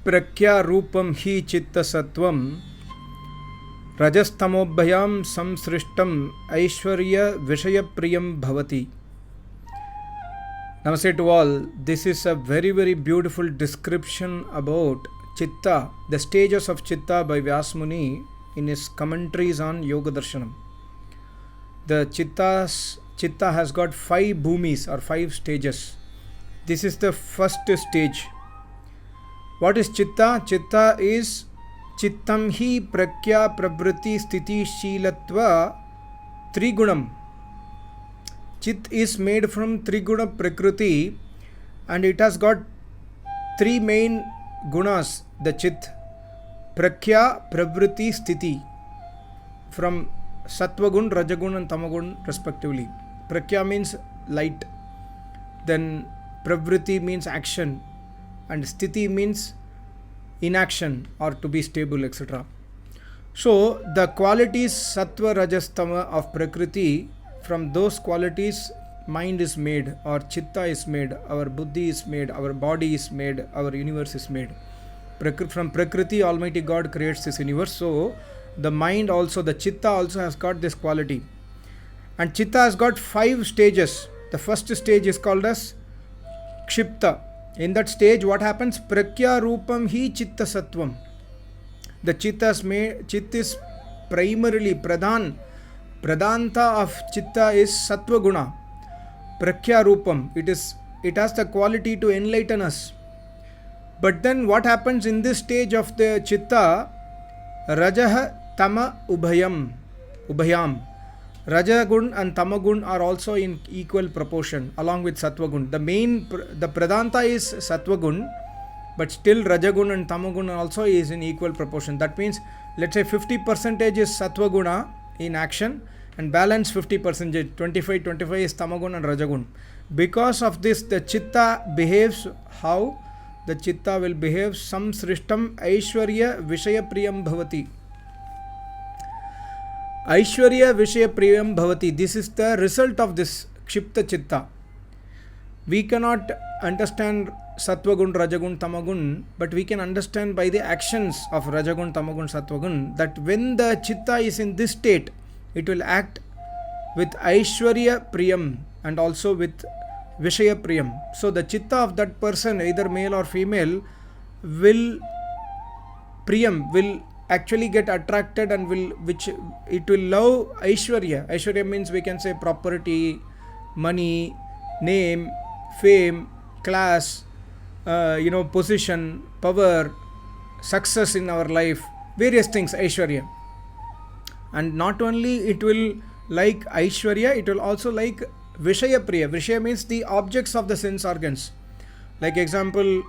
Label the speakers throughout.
Speaker 1: prakya rupam hi chitta sattvam rajastamobhyam samsrishtam aishwarya vishaya priyam bhavati. Namaste to all. This is a very, very beautiful description about Chitta, the stages of Chitta by Vyasmuni in his commentaries on Yoga Darshanam. The Chitta has got 5 bhumis or 5 stages. This is the first stage. What is Chitta? Chitta is Chittam hi prakya pravriti sthiti shilatva trigunam. Chit is made from Triguna Prakriti and it has got 3 main gunas. The Chit, Prakya, Pravriti, Sthiti, from Sattvagun, Rajagun and Tamagun respectively. Prakya means light, then Pravriti means action, and Sthiti means inaction or to be stable, etc. So the qualities Sattva, Rajas, Tama of Prakriti, from those qualities mind is made, or Chitta is made, our Buddhi is made, our body is made, our universe is made. From Prakriti, Almighty God creates this universe. So the mind also, the Chitta also has got this quality. And Chitta has got 5 stages. The first stage is called as Kshipta. In that stage, what happens? Prakya Rupam hi Chitta Sattvam. The Chit is primarily Pradanta of Chitta is Sattva Guna. Prakya Rupam. It has the quality to enlighten us. But then what happens in this stage of the Chitta? Rajaha Tama Ubhayam. Rajagun and Tamagun are also in equal proportion along with Sattvagun. The Pradanta is Sattvagun, but still Rajagun and Tamagun also is in equal proportion. That means, let's say 50% is Sattvaguna in action and balance 50%, 25 is Tamagun and Rajagun. Because of this, the Chitta behaves how? The Chitta will behave samsrishtam aishwarya vishaya priyam bhavati. Aishwarya vishaya priyam bhavati. This is the result of this Kshipta Chitta. We cannot understand Sattvagun, Rajagun, Tamagun, but we can understand by the actions of Rajagun, Tamagun, Sattvagun that when the Chitta is in this state, it will act with Aishwarya Priyam and also with Vishaya Priyam. So the Chitta of that person, either male or female, will actually get attracted and it will love Aishwarya. Aishwarya means we can say property, money, name, fame, class, position, power, success in our life, various things, Aishwarya. And not only it will like Aishwarya, it will also like Vishaya Priya. Vishaya means the objects of the sense organs. Like example,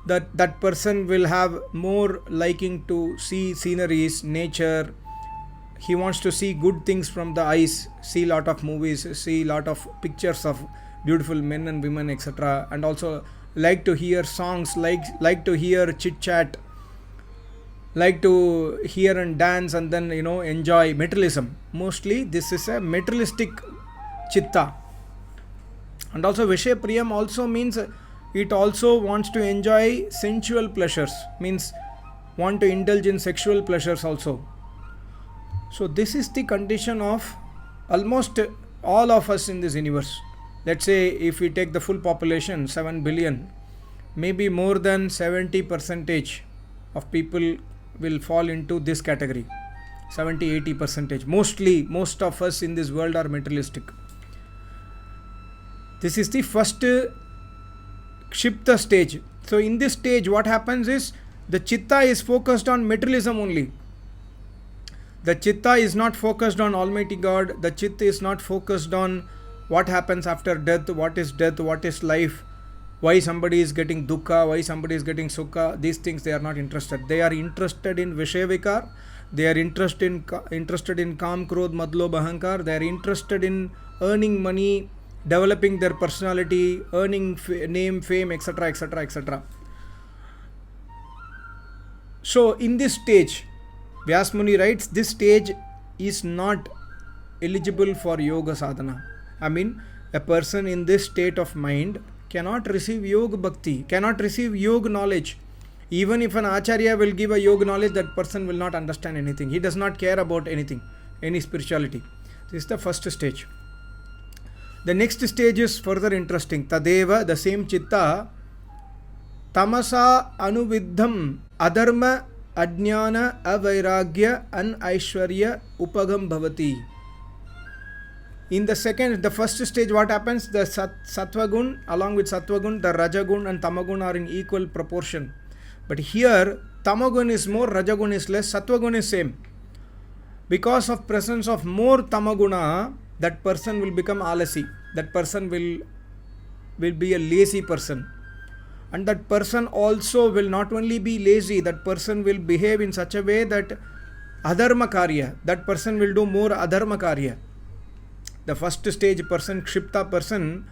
Speaker 1: that person will have more liking to see sceneries, nature. He wants to see good things from the eyes, see lot of movies, see lot of pictures of beautiful men and women, etc. And also like to hear songs, like to hear chit chat, like to hear and dance and then enjoy materialism. Mostly this is a materialistic Chitta. And also Vishaya Priyam also means it also wants to enjoy sensual pleasures, means want to indulge in sexual pleasures also. So this is the condition of almost all of us in this universe. Let's say if we take the full population, 7 billion, maybe more than 70% of people will fall into this category. 70-80%. Most of us in this world are materialistic. This is the first Kshipta stage. So in this stage, what happens is the Chitta is focused on materialism only. The Chitta is not focused on Almighty God. The Chitta is not focused on what happens after death, what is life, why somebody is getting dukkha, why somebody is getting sukha. These things they are not interested. They are interested in Vishaya-vikar. They are interested in Kam, Krodh, Madlobh, Ahankar. They are interested in earning money, developing their personality, earning name, fame, etc., etc., etc. So in this stage, Vyasmuni writes, this stage is not eligible for yoga sadhana. I mean, a person in this state of mind cannot receive yoga bhakti, cannot receive yoga knowledge. Even if an acharya will give a yoga knowledge, that person will not understand anything. He does not care about anything, any spirituality. This is the first stage. The next stage is further interesting. Tadeva, the same chitta, tamasa anuviddham adharma ajnana avairagya an aishwarya upagam bhavati. In the first stage, what happens? The sattva gun, along with sattva gun, the rajagun and tamagun are in equal proportion. But here, tamagun is more, rajagun is less, sattva gun is same. Because of presence of more tamaguna, that person will become alasi. That person will be a lazy person. And that person also will not only be lazy, that person will behave in such a way that adharma karya, that person will do more adharma karya. The first stage person, kshipta person,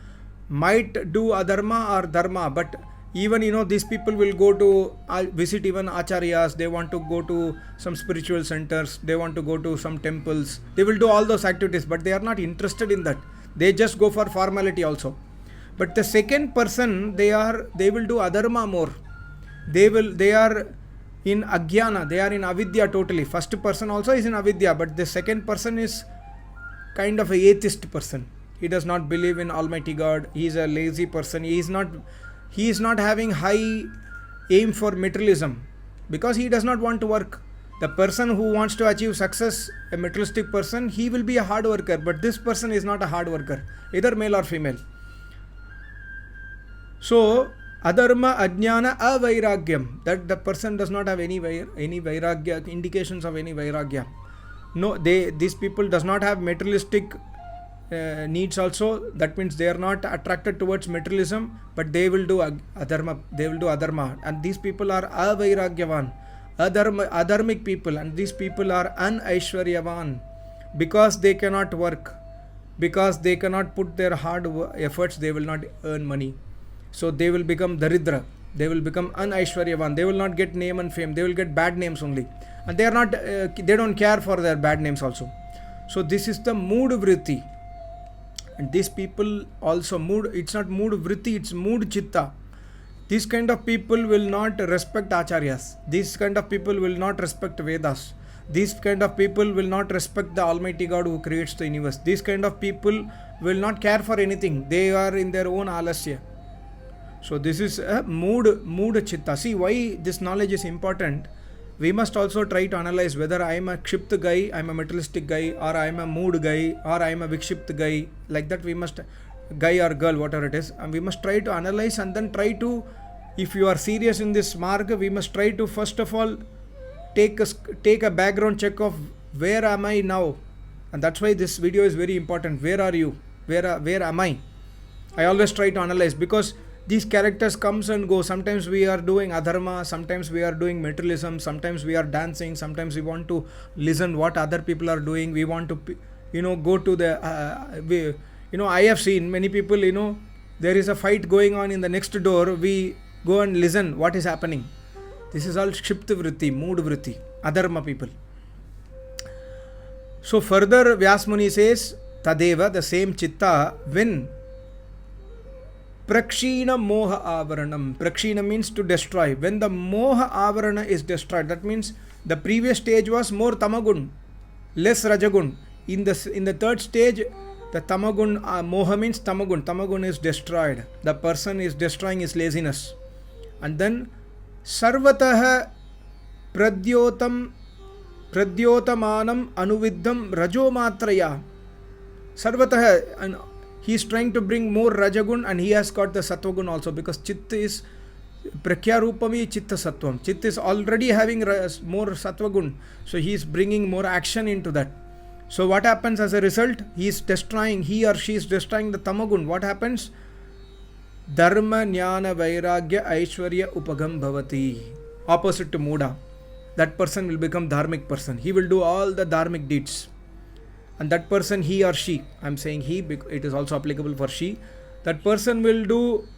Speaker 1: might do adharma or dharma, but even these people will go to visit even acharyas, they want to go to some spiritual centers, they want to go to some temples, they will do all those activities, but they are not interested in that. They just go for formality also. But the second person, they will do adharma more. They are in agyana, they are in avidya totally. First person also is in avidya, but the second person is kind of a atheist person. He does not believe in Almighty God. He is a lazy person. He is not having high aim for materialism because he does not want to work. The person who wants to achieve success, a materialistic person, he will be a hard worker, but this person is not a hard worker, either male or female. So adharma ajnana avairagyam, that the person does not have any vairagya, indications of any vairagya. No, these people does not have materialistic needs also. That means they are not attracted towards materialism, but they will do adharma. They will do adharma, and these people are avairagyavan, adharmic people, and these people are unaishwaryavan because they cannot work, because they cannot put their hard efforts. They will not earn money, so they will become daridra. They will become unaishwaryavan. They will not get name and fame. They will get bad names only. And they are not, they don't care for their bad names also. So this is the mood vritti. And these people also it's not mood vritti, it's mood chitta. These kind of people will not respect acharyas. These kind of people will not respect Vedas. These kind of people will not respect the Almighty God who creates the universe. These kind of people will not care for anything. They are in their own alasya. So this is a mood chitta. See why this knowledge is important. We must also try to analyze whether I am a kshipta guy, I am a materialistic guy, or I am a mood guy, or I am a vikshipta guy. Like that we must, guy or girl, whatever it is, and we must try to analyze and then try to, if you are serious in this marga, we must try to first of all take a background check of where am I now. And that's why this video is very important. Where are you? Where am I? I always try to analyze, because these characters comes and go. Sometimes we are doing adharma, sometimes we are doing materialism, sometimes we are dancing, sometimes we want to listen what other people are doing. We want to, go to the, I have seen many people, there is a fight going on in the next door. We go and listen what is happening. This is all kshipta vritti, mood vritti, adharma people. So further Vyasmuni says, Tadeva, the same chitta, when Prakshina moha avaranam. Prakshina means to destroy. When the moha avarana is destroyed, that means the previous stage was more tamagun, less rajagun. In the third stage, the tamagun, moha means tamagun. Tamagun is destroyed. The person is destroying his laziness. And then sarvataha pradyotamanam anuviddham rajo matraya. Sarvataha, and he is trying to bring more rajagun, and he has got the sattvagun also, because chitta is prakyarupami chitta sattvam. Chitta is already having more sattvagun, so he is bringing more action into that. So what happens as a result? He or she is destroying the tamagun. What happens? Dharma jnana vairagya aishwarya upagam bhavati. Opposite to muda. That person will become dharmic person. He will do all the dharmic deeds. And that person, he or she, I am saying he, it is also applicable for she, that person will do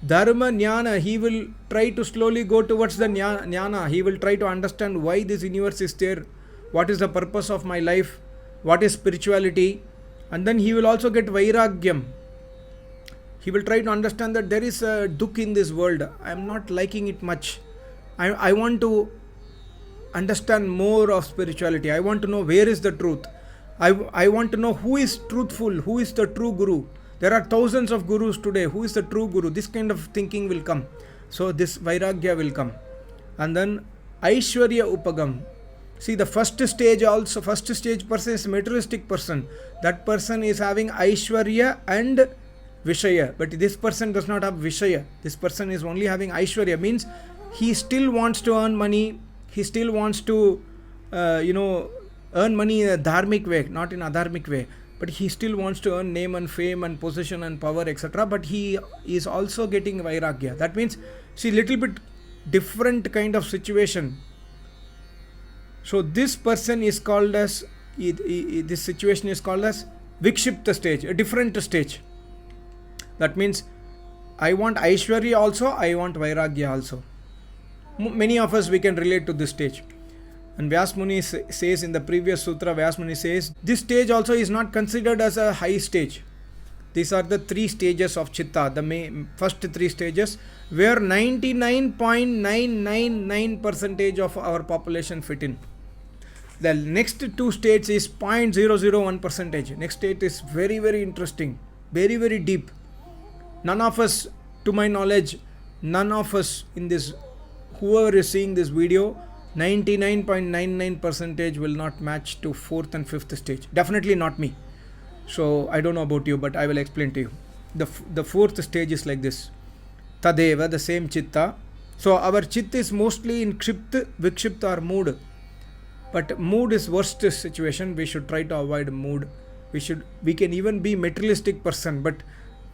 Speaker 1: dharma jnana. He will try to slowly go towards the jnana. He will try to understand why this universe is there, what is the purpose of my life, what is spirituality. And then he will also get vairagyam. He will try to understand that there is a dukh in this world. I am not liking it much. I want to understand more of spirituality. I want to know where is the truth. I want to know who is truthful, who is the true guru. There are thousands of gurus today. Who is the true guru? This kind of thinking will come. So this Vairagya will come. And then Aishwarya Upagam. See, the first stage person is materialistic person. That person is having Aishwarya and Vishaya. But this person does not have Vishaya. This person is only having Aishwarya. Means he still wants to earn money. He still wants to, earn money in a dharmic way, not in a adharmic way. But he still wants to earn name and fame and position and power, etc. But he is also getting Vairagya. That means, see, little bit different kind of situation. So this person is called as, this situation is called as Vikshipta stage, a different stage. That means, I want Aishwarya also, I want Vairagya also. Many of us, we can relate to this stage. And Vyas Muni says in the previous sutra, Vyas Muni says, this stage also is not considered as a high stage. These are the 3 stages of Chitta, the first 3 stages, where 99.999% of our population fit in. The next 2 states is 0.001%. Next state is very, very interesting, very, very deep. None of us, to my knowledge, none of us in this, whoever is seeing this video, 99.99% will not match to 4th and 5th stage. Definitely not me. So I don't know about you, but I will explain to you. The 4th stage is like this. Tadeva, the same Chitta. So our Chitta is mostly in Kshipta, Vikshipta or mood. But mood is worst situation. We should try to avoid mood. We can even be materialistic person, but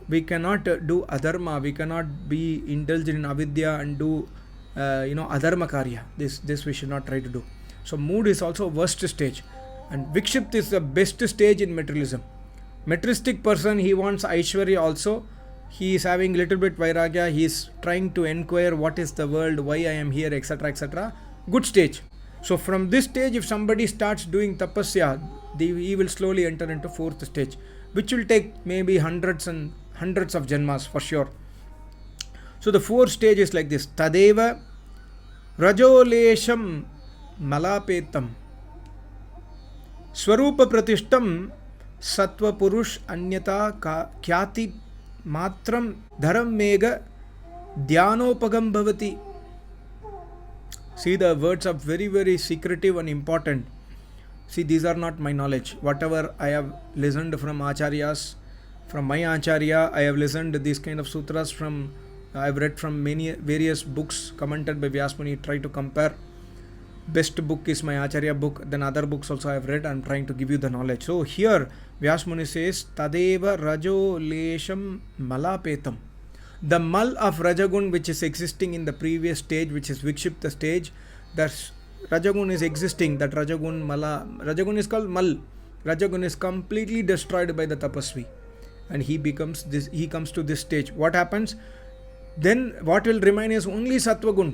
Speaker 1: we cannot do adharma. We cannot be indulged in avidya and do adharma karya. This we should not try to do. So mood is also worst stage, and Vikshipt is the best stage in materialism. Materialistic person, he wants Aishwarya also. He is having little bit Vairagya. He is trying to inquire what is the world, why I am here, etc., etc. Good stage. So from this stage, if somebody starts doing tapasya, he will slowly enter into 4th stage, which will take maybe hundreds and hundreds of janmas for sure. So the 4th stage is like this. Tadeva Rajolesham Malapetam Swarupa Pratishtam Sattva Purush Anyata Kyati Matram Dharam Mega Dhyanopagam Bhavati. See, the words are very, very secretive and important. See, these are not my knowledge. Whatever I have listened from acharyas, from my acharya, I have listened to these kind of sutras from, I have read from many various books commented by Vyas Muni. Try to compare. Best book is my acharya book. Then other books also I have read. I am trying to give you the knowledge. So here Vyas Muni says, Tadeva Rajo Lesham Malapetam. The mal of Rajagun which is existing in the previous stage, which is Vikshipta stage, that Rajagun is existing. That Rajagun is called mal. Rajagun is completely destroyed by the tapasvi, and he comes to this stage. What happens? Then what will remain is only Sattvagun.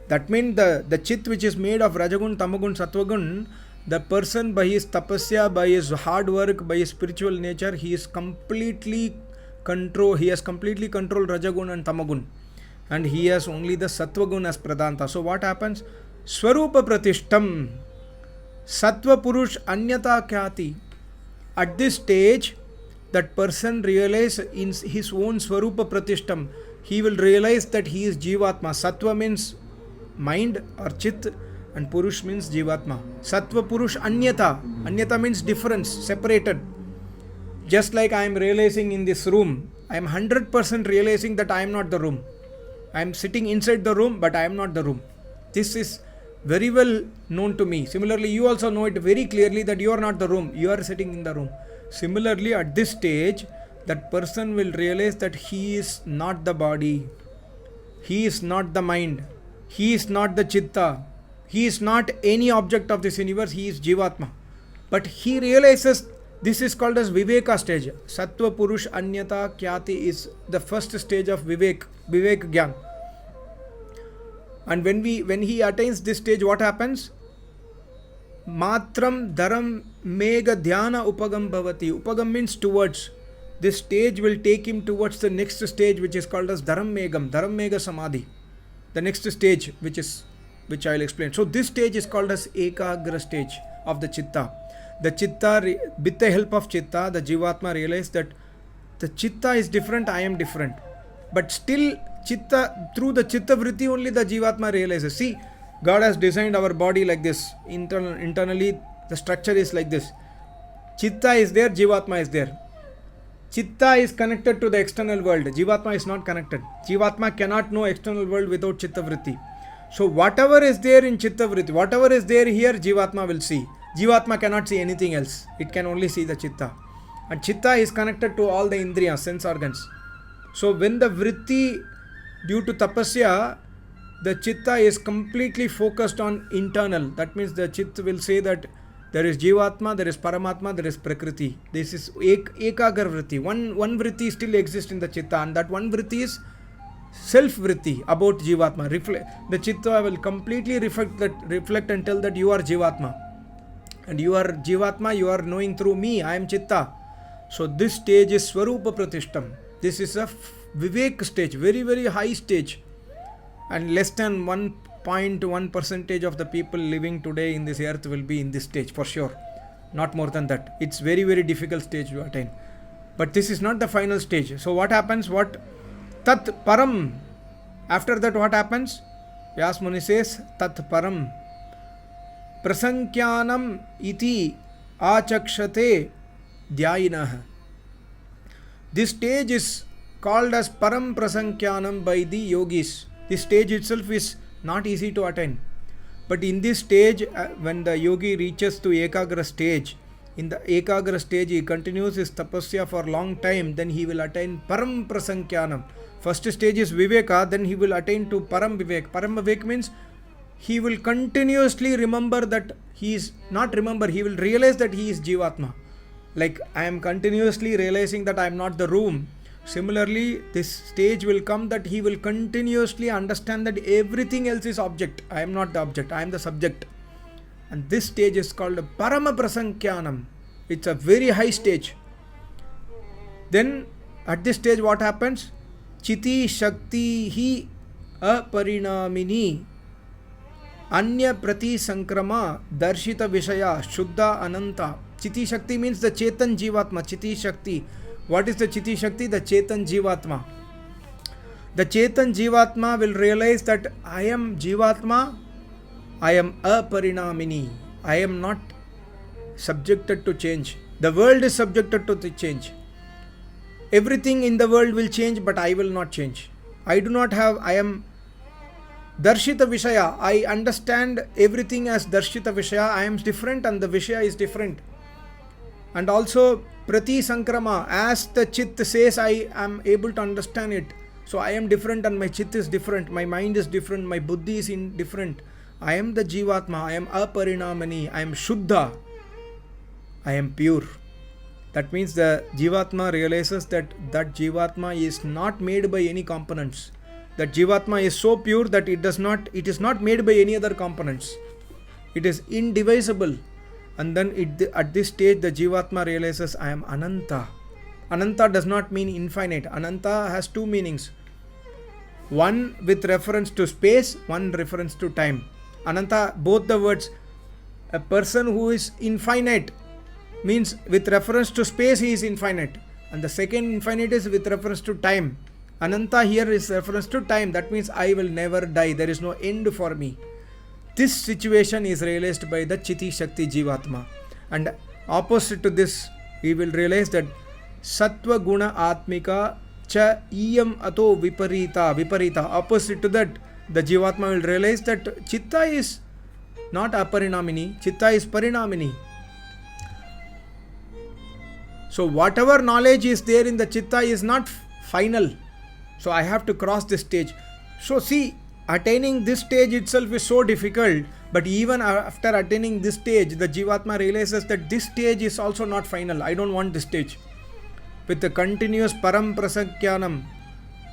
Speaker 1: That means the chit which is made of Rajagun, Tamagun, Sattvagun, the person by his tapasya, by his hard work, by his spiritual nature, he has completely controlled Rajagun and Tamagun, and he has only the Sattvagun as Pradanta. So what happens? Swarupa Pratishtam Sattva Purush Anyata Kyati. At this stage, that person realize in his own Swarupa Pratishtam, he will realize that he is Jivatma. Sattva means mind or Chit, and Purush means Jivatma. Sattva Purush Anyata. Anyata means difference, separated. Just like I am realizing in this room, I am 100% realizing that I am not the room. I am sitting inside the room, but I am not the room. This is very well known to me. Similarly, you also know it very clearly that you are not the room. You are sitting in the room. Similarly, at this stage, that person will realize that he is not the body. He is not the mind. He is not the Chitta. He is not any object of this universe. He is Jivatma. But he realizes this is called as Viveka stage. Sattva Purush Anyata Kyati is the first stage of Vivek Gyan. And when he attains this stage, what happens? Matram Dharam Mega Dhyana Upagam Bhavati. Upagam means towards. This stage will take him towards the next stage, which is called as Dharam Megam, Dharam Mega Samadhi. the next stage, which I will explain. So this stage is called as Ekagra stage of the Chitta. The Chitta, with the help of Chitta, the Jivatma realized that the Chitta is different, I am different. But still, Chitta, through the Chitta Vritti only the Jivatma realizes. See, God has designed our body like this. Internally, the structure is like this. Chitta is there, Jivatma is there. Chitta is connected to the external world. Jivatma is not connected. Jivatma cannot know external world without Chitta Vritti. So whatever is there in Chitta Vritti, whatever is there here, Jivatma will see. Jivatma cannot see anything else. It can only see the Chitta. And Chitta is connected to all the Indriyas, sense organs. So when the Vritti, due to Tapasya, the Chitta is completely focused on internal. That means the Chitta will say that there is Jivatma, there is Paramatma, there is Prakriti. This is Ekagar Vritti. One Vritti still exists in the Chitta, and that one Vritti is self-Vritti about Jivatma. The Chitta will completely reflect and tell that you are Jivatma. And you are Jivatma, you are knowing through me, I am Chitta. So this stage is Swarupa Pratishtam. This is a Vivek stage, very, very high stage. And less than 1.1% of the people living today in this earth will be in this stage, for sure. Not more than that. It's very, very difficult stage to attain. But this is not the final stage. So what happens? Tat Param. After that what happens? Vyas Muni says, Tat Param. Prasankyanam iti achakshate dhyayinah. This stage is called as Param Prasankyanam by the yogis. This stage itself is not easy to attain. But in this stage, when the yogi reaches to Ekagra stage, in the Ekagra stage he continues his tapasya for a long time, then he will attain Param Prasankyanam. First stage is Viveka, then he will attain to Param Vivek. Param Vivek means he will continuously remember that he will realize that he is Jivatma. Like I am continuously realizing that I am not the room. Similarly, this stage will come that he will continuously understand that everything else is object. I am not the object, I am the subject. And this stage is called Parama Prasankyanam. It's a very high stage. Then at this stage what happens? Chiti Shakti hi aparinamini Anya Prati Sankrama Darshita Vishaya Shuddha Ananta. Chiti Shakti means the Chetan Jivatma. Chiti Shakti. What is the Chiti Shakti? The Chetan Jivatma. The Chetan Jivatma will realize that I am Jivatma, I am aparinamini. I am not subjected to change. The world is subjected to the change. Everything in the world will change, but I will not change. I am Darshita Vishaya. I understand everything as Darshita Vishaya. I am different and the Vishaya is different. And also Prati Sankrama, as the Chit says, I am able to understand it. So I am different and my Chit is different, my mind is different, my Buddhi is different. I am the Jivatma, I am Aparinamani, I am Shuddha, I am pure. That means the Jivatma realizes that Jivatma is not made by any components. That Jivatma is so pure that it is not made by any other components. It is indivisible. And then at this stage the Jivatma realizes I am Ananta. Ananta does not mean infinite. Ananta has two meanings. One with reference to space, one reference to time. Ananta, both the words, a person who is infinite means with reference to space he is infinite. And the second infinite is with reference to time. Ananta here is reference to time. That means I will never die. There is no end for me. This situation is realized by the Chiti Shakti Jivatma. And opposite to this, we will realize that Sattva Guna Atmika Cha Iyam Ato Viparita. Opposite to that, the Jivatma will realize that Chitta is not Aparinamini, Chitta is Parinamini. So whatever knowledge is there in the Chitta is not final. So I have to cross this stage. So see, attaining this stage itself is so difficult, but even after attaining this stage, the Jivatma realizes that this stage is also not final. I don't want this stage. With the continuous Param Prasankyanam,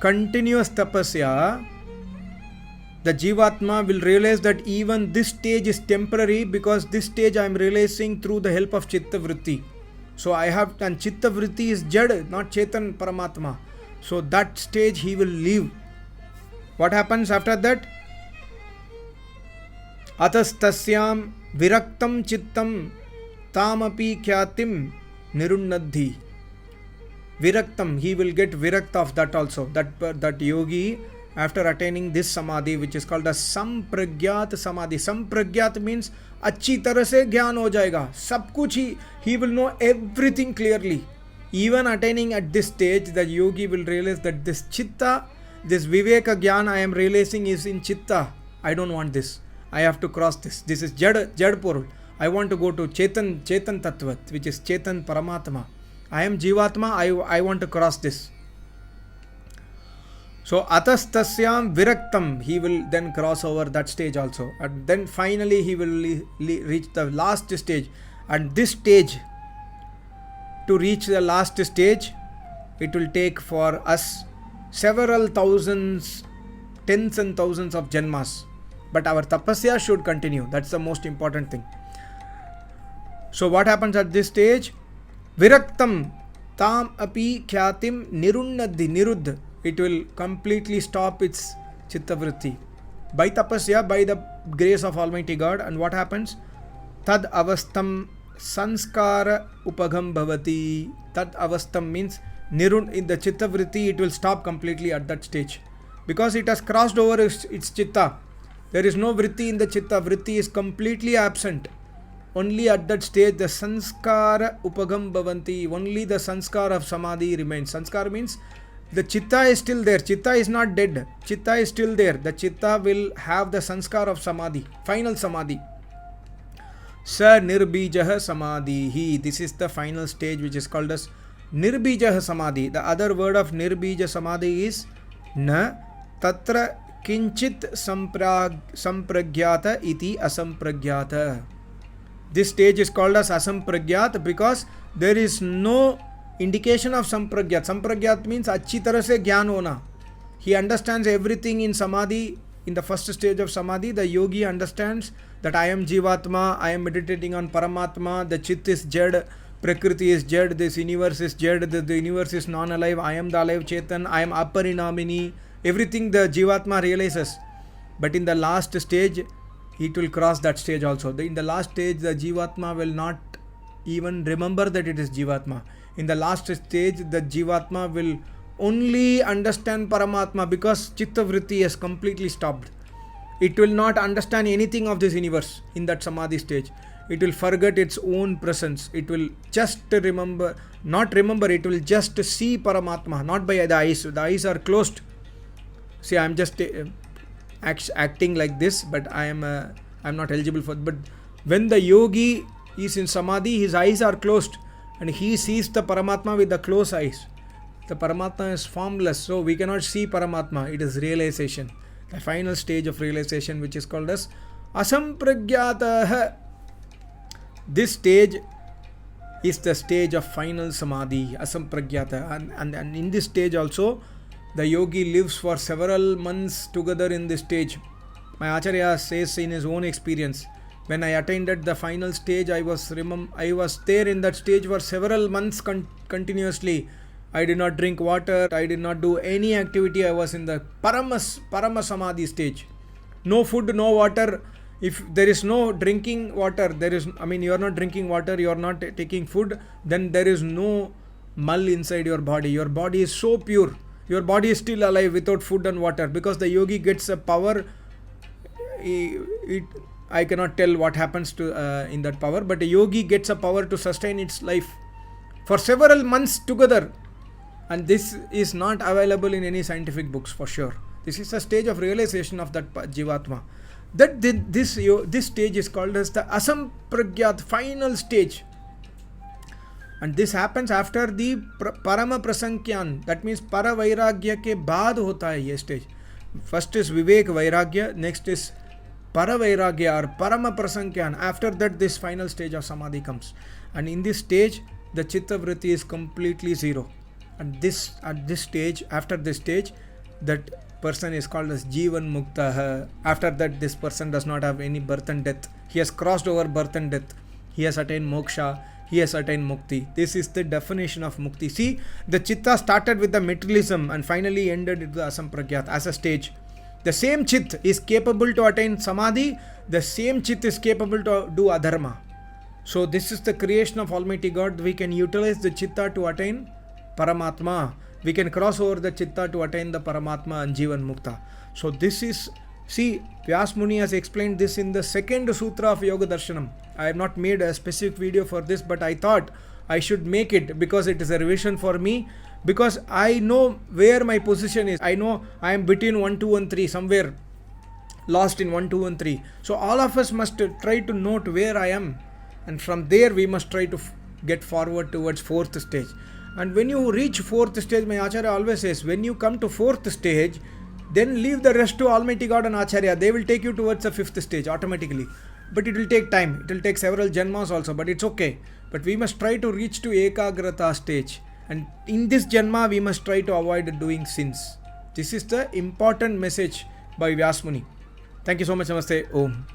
Speaker 1: continuous Tapasya, the Jivatma will realize that even this stage is temporary, because this stage I am realizing through the help of Chitta Vritti. So and Chitta Vritti is Jad, not Chetan Paramatma. So that stage he will leave. What happens after that? Atastasyam viraktam chittam tamapi kyatim nirunnadhi. Viraktam, he will get virakta of that also. That yogi, after attaining this samadhi, which is called as sampragyat samadhi. Sampragyat means अच्छी तरह से ज्ञान हो जाएगा, सब कुछ he will know everything clearly. Even attaining at this stage, the yogi will realize that this chitta, this viveka jnana I am realizing is in chitta. I don't want this. I have to cross this. This is jad porul. I want to go to Chetan Tattvat, which is Chetan Paramatma. I am Jivatma. I want to cross this. So atastasyam viraktam, he will then cross over that stage also. And then finally he will reach the last stage. At this stage, to reach the last stage, it will take for us several thousands, tens and thousands of janmas. But our tapasya should continue. That's the most important thing. So what happens at this stage? Viraktam tam api kyatim nirunnadhi, niruddh. It will completely stop its chitta vritti. By tapasya, by the grace of Almighty God. And what happens? Tad avastam sanskara upagam bhavati. Tad avastam means in the chitta vritti, it will stop completely at that stage. Because it has crossed over its chitta. There is no vritti in the chitta. Vritti is completely absent. Only at that stage the sanskara upagam bhavanti. Only the sanskara of samadhi remains. Sanskara means the chitta is still there. Chitta is not dead. Chitta is still there. The chitta will have the sanskara of samadhi. Final samadhi. Sa nirbijah samadhihi. This is the final stage which is called as nirbijah samadhi. The other word of nirbija samadhi is na tatra kinchit sampragyata iti asampragyata. This stage is called as asampragyat because there is no indication of sampragyat. Sampragyat means achhi tarah se gyan hona. He understands everything in samadhi. In the first stage of samadhi, the yogi understands that I am Jivatma, I am meditating on Paramatma, the Chit is Jad, Prakriti is Jad, this universe is Jad, the universe is non-alive, I am the alive Chetan, I am Aparinamini. Everything the Jivatma realizes. But in the last stage, it will cross that stage also. In the last stage, the Jivatma will not even remember that it is Jivatma. In the last stage, the Jivatma will only understand Paramatma because Chitta Vritti has completely stopped. It will not understand anything of this universe in that Samadhi stage. It will forget its own presence. It will just remember, it will just see Paramatma, not by the eyes. The eyes are closed. See, I am just acting like this, but I am not eligible for. But when the yogi is in Samadhi, his eyes are closed and he sees the Paramatma with the closed eyes. The Paramatma is formless, so we cannot see Paramatma. It is realization. The final stage of realization, which is called as asampragyatah. This stage is the stage of final samadhi, asampragyatah. And in this stage also, the yogi lives for several months together in this stage. My Acharya says in his own experience, when I attained at the final stage, I was there in that stage for several months continuously. I did not drink water, I did not do any activity. I was in the Parama Samadhi stage. No food, no water. If there is no drinking water, you are not drinking water, you are not taking food, then there is no mal inside your body. Your body is so pure. Your body is still alive without food and water because the yogi gets a power. I cannot tell what happens to in that power, but a yogi gets a power to sustain its life for several months together. And this is not available in any scientific books for sure. This is a stage of realization of that Jivatma. This stage is called as the Asampragyat, final stage. And this happens after the Parama Prasankyan. That means Para Vairagya ke baad hota hai ye stage. First is Vivek Vairagya, next is Para Vairagya or Parama Prasankyan. After that, this final stage of Samadhi comes. And in this stage, the Chitta Vritti is completely zero. And at this stage, after this stage, that person is called as Jivan Mukta. After that, this person does not have any birth and death. He has crossed over birth and death. He has attained moksha. He has attained mukti. This is the definition of mukti. See, the chitta started with the materialism and finally ended with the asampragyat as a stage. The same chit is capable to attain samadhi, the same chit is capable to do adharma. So this is the creation of Almighty God. We can utilize the chitta to attain Paramatma. We can cross over the chitta to attain the Paramatma and Jivan Mukta. So this is, see, Vyas Muni has explained this in the second sutra of Yoga Darshanam. I have not made a specific video for this, but I thought I should make it because it is a revision for me, because I know where my position is. I know I am between 1, 2 and 3, somewhere lost in 1, 2 and 3. So all of us must try to note where I am, and from there we must try to get forward towards 4th stage. And when you reach 4th stage, my Acharya always says, when you come to 4th stage, then leave the rest to Almighty God and Acharya. They will take you towards the 5th stage automatically. But it will take time. It will take several janmas also, but it's okay. But we must try to reach to Ekagrata stage. And in this janma, we must try to avoid doing sins. This is the important message by Vyas Muni. Thank you so much. Namaste. Om.